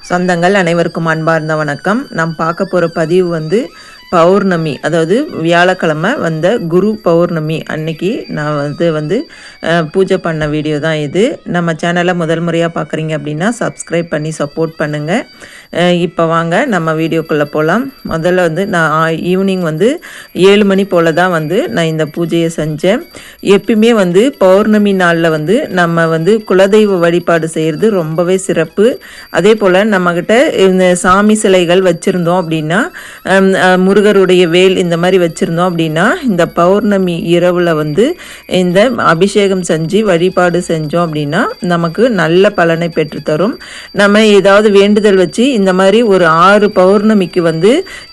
சொந்தங்கள் அனைவருக்கும் அன்பார்ந்த வணக்கம். நாம் பார்க்க போகிற பதிவு வந்து பௌர்ணமி, அதாவது வியாழக்கிழமை வந்த குரு பௌர்ணமி அன்னைக்கு நான் வந்து பூஜை பண்ண வீடியோ தான் இது. நம்ம சேனலை முதல் முறையாக பார்க்குறீங்க அப்படின்னா சப்ஸ்கிரைப் பண்ணி சப்போர்ட் பண்ணுங்கள். இப்போ வாங்க நம்ம வீடியோக்குள்ளே போகலாம். முதல்ல வந்து நான் ஈவினிங் 7 மணி போல் தான் நான் இந்த பூஜையை செஞ்சேன். எப்பயுமே பௌர்ணமி நாளில் நம்ம குலதெய்வ வழிபாடு செய்கிறது ரொம்பவே சிறப்பு. அதே போல் நம்மக்கிட்ட இந்த சாமி சிலைகள் வச்சுருந்தோம் அப்படின்னா, முருகருடைய வேல் இந்த மாதிரி வச்சுருந்தோம் அப்படின்னா, இந்த பௌர்ணமி இரவில் இந்த அபிஷேகம் செஞ்சு வழிபாடு செஞ்சோம் அப்படின்னா நமக்கு நல்ல பலனை பெற்றுத்தரும். நம்ம ஏதாவது வேண்டுதல் வச்சு இந்த மாதிரி ஒரு 6 பௌர்ணமிக்கு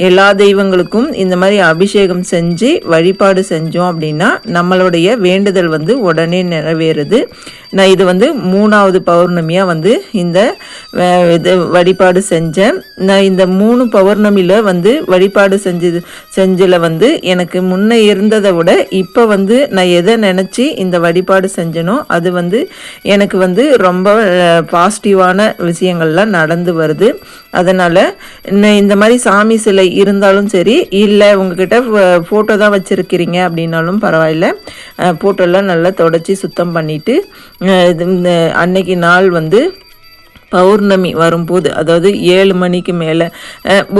எல்லா தெய்வங்களுக்கும் இந்த மாதிரி அபிஷேகம் செஞ்சு வழிபாடு செஞ்சோம் அப்படின்னா நம்மளுடைய வேண்டுதல் உடனே நிறைவேறுது. நான் இது 3வது பௌர்ணமியாக இந்த வழிபாடு செஞ்சேன். நான் இந்த 3 பௌர்ணமியில் வழிபாடு செஞ்சில் எனக்கு முன்னே இருந்ததை விட இப்போ நான் எதை நினச்சி இந்த வழிபாடு செஞ்சனோ அது எனக்கு ரொம்ப பாசிட்டிவான விஷயங்கள்லாம் நடந்து வருது. அதனால் இந்த மாதிரி சாமி சிலை இருந்தாலும் சரி, இல்லை உங்ககிட்ட ஃபோட்டோ தான் வச்சுருக்கிறீங்க அப்படின்னாலும் பரவாயில்ல, ஃபோட்டோலாம் நல்லா தொடச்சி சுத்தம் பண்ணிவிட்டு அன்னைக்கு நாள் பௌர்ணமி வரும்போது, அதாவது 7 மணிக்கு மேலே,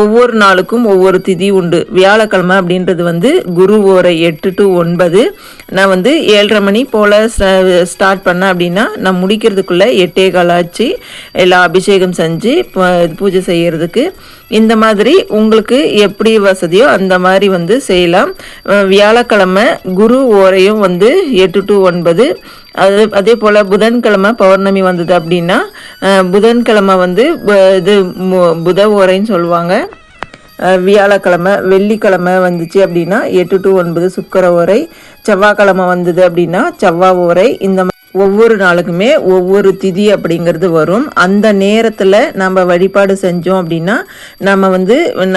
ஒவ்வொரு நாளுக்கும் ஒவ்வொரு திதி உண்டு. வியாழக்கிழமை அப்படின்றது குரு ஓரை 8 to 9. நான் 7:30 மணி போல் ஸ்டார்ட் பண்ணேன் அப்படின்னா நான் முடிக்கிறதுக்குள்ளே 8:15 ஆச்சு எல்லா அபிஷேகம் செஞ்சு பூஜை செய்கிறதுக்கு. இந்த மாதிரி உங்களுக்கு எப்படி வசதியோ அந்த மாதிரி செய்யலாம். வியாழக்கிழமை குரு ஓரையும் 8 to 9. அதே போல் புதன்கிழமை பௌர்ணமி வந்தது அப்படின்னா புதன்கிழமை இது புத ஓரைன்னு சொல்லுவாங்க. வியாழக்கிழமை வெள்ளிக்கிழமை வந்துச்சு அப்படின்னா 8 to 9 சுக்கிர ஓரை. செவ்வாய்க்கிழமை வந்தது அப்படின்னா செவ்வாய் ஓரை. இந்த ஒவ்வொரு நாளுக்குமே ஒவ்வொரு திதி அப்படிங்கிறது வரும். அந்த நேரத்தில் நம்ம வழிபாடு செஞ்சோம் அப்படின்னா நம்ம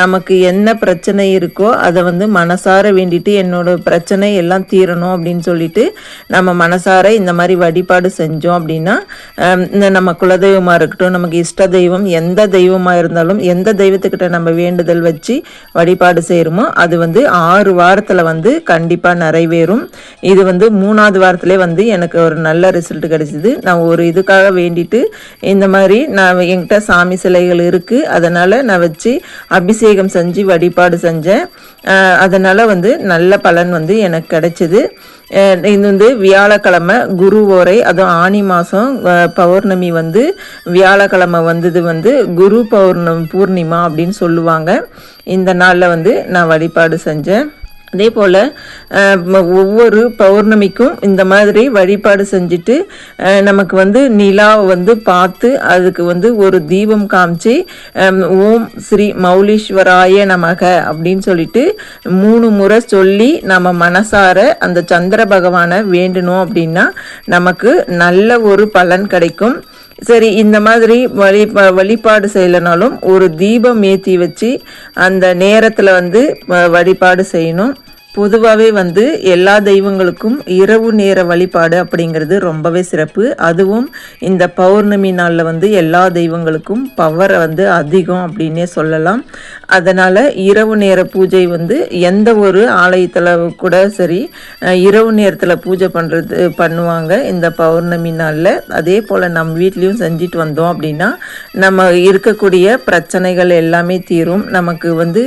நமக்கு என்ன பிரச்சனை இருக்கோ அதை மனசார வேண்டிட்டு என்னோட பிரச்சனை எல்லாம் தீரணும் அப்படின்னு சொல்லிட்டு நம்ம மனசார இந்த மாதிரி வழிபாடு செஞ்சோம் அப்படின்னா இந்த நம்ம குலதெய்வமாக இருக்கட்டும், நமக்கு இஷ்ட தெய்வம் எந்த தெய்வமாக இருந்தாலும் எந்த தெய்வத்துக்கிட்ட நம்ம வேண்டுதல் வச்சு வழிபாடு செய்கிறோமோ அது 6 வாரத்தில் கண்டிப்பாக நிறைவேறும். இது 3வது வாரத்திலே எனக்கு ஒரு நல்ல ரிசல்ட் கிடைச்சிது. நான் ஒரு இதுக்காக வேண்டிட்டு இந்த மாதிரி நான் என்கிட்ட சாமி சிலைகள் இருக்குது, அதனால் நான் வச்சு அபிஷேகம் செஞ்சு வழிபாடு செஞ்சேன். அதனால் நல்ல பலன் எனக்கு கிடைச்சிது. இது வியாழக்கிழமை குரு ஓரை, அதுவும் ஆனி மாதம் பௌர்ணமி வியாழக்கிழமை வந்தது குரு பூர்ணிமா அப்படின்னு சொல்லுவாங்க. இந்த நாளில் நான் வழிபாடு செஞ்சேன். அதே போல் ஒவ்வொரு பௌர்ணமிக்கும் இந்த மாதிரி வழிபாடு செஞ்சுட்டு நமக்கு நிலாவை பார்த்து அதுக்கு ஒரு தீபம் காமிச்சு ஓம் ஸ்ரீ மௌலீஸ்வராய நமக அப்படின்னு சொல்லிட்டு 3 முறை சொல்லி நம்ம மனசார அந்த சந்திர பகவானை வேண்டணும் அப்படின்னா நமக்கு நல்ல ஒரு பலன் கிடைக்கும். சரி, இந்த மாதிரி வழிபாடு செய்யலைனாலும் ஒரு தீபம் ஏற்றி வச்சு அந்த நேரத்தில் வழிபாடு செய்யணும். பொதுவாகவே எல்லா தெய்வங்களுக்கும் இரவு நேர வழிபாடு அப்படிங்கிறது ரொம்பவே சிறப்பு. அதுவும் இந்த பௌர்ணமி நாளில் எல்லா தெய்வங்களுக்கும் பவர் அதிகம் அப்படின்னே சொல்லலாம். அதனால் இரவு நேர பூஜை எந்த ஒரு ஆலயத்தில் கூட சரி இரவு நேரத்தில் பூஜை பண்ணுவாங்க இந்த பௌர்ணமி நாளில். அதே போல் நம்ம வீட்லேயும் செஞ்சுட்டு வந்தோம் அப்படின்னா நம்ம இருக்கக்கூடிய பிரச்சனைகள் எல்லாமே தீரும். நமக்கு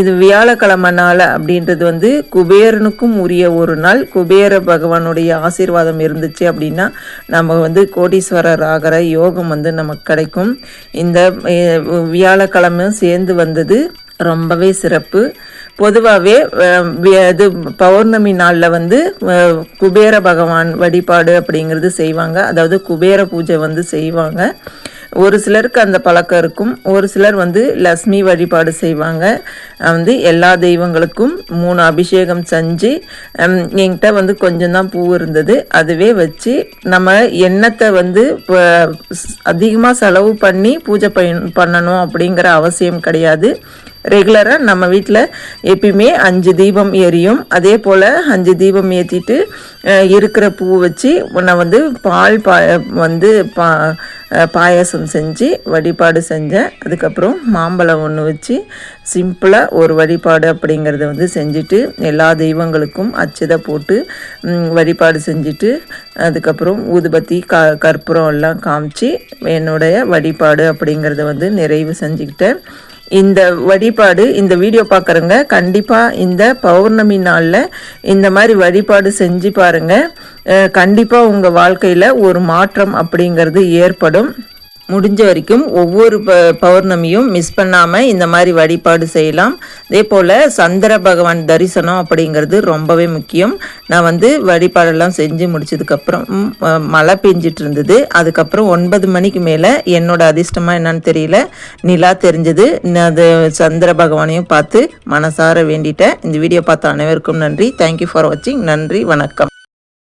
இது வியாழக்கிழமை நாள் அப்படின்றது குபேரனுக்கும் உரிய ஒரு நாள். குபேர பகவானுடைய ஆசீர்வாதம் இருந்துச்சு அப்படின்னா நம்ம கோடீஸ்வரர் ஆகிற யோகம் நமக்கு கிடைக்கும். இந்த வியாழக்கிழமையும் சேர்ந்து வந்தது ரொம்பவே சிறப்பு. பொதுவாகவே இது பௌர்ணமி நாளில் குபேர பகவான் வழிபாடு அப்படிங்கிறது செய்வாங்க. அதாவது குபேர பூஜை செய்வாங்க. ஒரு சிலருக்கு அந்த பழக்கம் இருக்கும். ஒரு சிலர் லக்ஷ்மி வழிபாடு செய்வாங்க. எல்லா தெய்வங்களுக்கும் 3 அபிஷேகம் செஞ்சு என்கிட்ட கொஞ்சம் தான் பூ இருந்தது, அதுவே வச்சு நம்ம எண்ணத்தை அதிகமாக செலவு பண்ணி பூஜை பண்ணணும் அப்படிங்கிற அவசியம் கிடையாது. ரெகுலராக நம்ம வீட்டில் எப்பயுமே 5 தீபம் எரியும். அதே போல் 5 தீபம் ஏற்றிட்டு இருக்கிற பூ வச்சு நான் வந்து பாயாசம் செஞ்சு வழிபாடு செஞ்சேன். அதுக்கப்புறம் மாம்பழம் ஒன்று வச்சு சிம்பிளாக ஒரு வழிபாடு அப்படிங்கிறத வந்து செஞ்சுட்டு எல்லா தெய்வங்களுக்கும் அச்சதை போட்டு வழிபாடு செஞ்சுட்டு அதுக்கப்புறம் ஊதுபத்தி கற்பூரம் எல்லாம் காமிச்சு என்னுடைய வழிபாடு அப்படிங்கிறத வந்து நிறைவு செஞ்சுக்கிட்டேன். இந்த வழிபாடு இந்த வீடியோ பார்க்குறவங்க கண்டிப்பாக இந்த பௌர்ணமி நாளில் இந்த மாதிரி வழிபாடு செஞ்சு பாருங்கள். கண்டிப்பாக உங்கள் வாழ்க்கையில் ஒரு மாற்றம் அப்படிங்கிறது ஏற்படும். முடிஞ்ச வரைக்கும் ஒவ்வொரு பௌர்ணமியும் மிஸ் பண்ணாமல் இந்த மாதிரி வழிபாடு செய்யலாம். அதே போல் சந்திர பகவான் தரிசனம் அப்படிங்கிறது ரொம்பவே முக்கியம். நான் வந்து வழிபாடெல்லாம் செஞ்சு முடிச்சதுக்கப்புறம் மழை பெஞ்சிட்டு இருந்தது. அதுக்கப்புறம் 9 மணிக்கு மேலே என்னோட அதிர்ஷ்டமாக என்னன்னு தெரியல, நிலா தெரிஞ்சது. அது சந்திர பகவானையும் பார்த்து மனசார வேண்டிட்டேன். இந்த வீடியோ பார்த்த அனைவருக்கும் நன்றி. தேங்க்யூ ஃபார் வாட்சிங். நன்றி, வணக்கம்.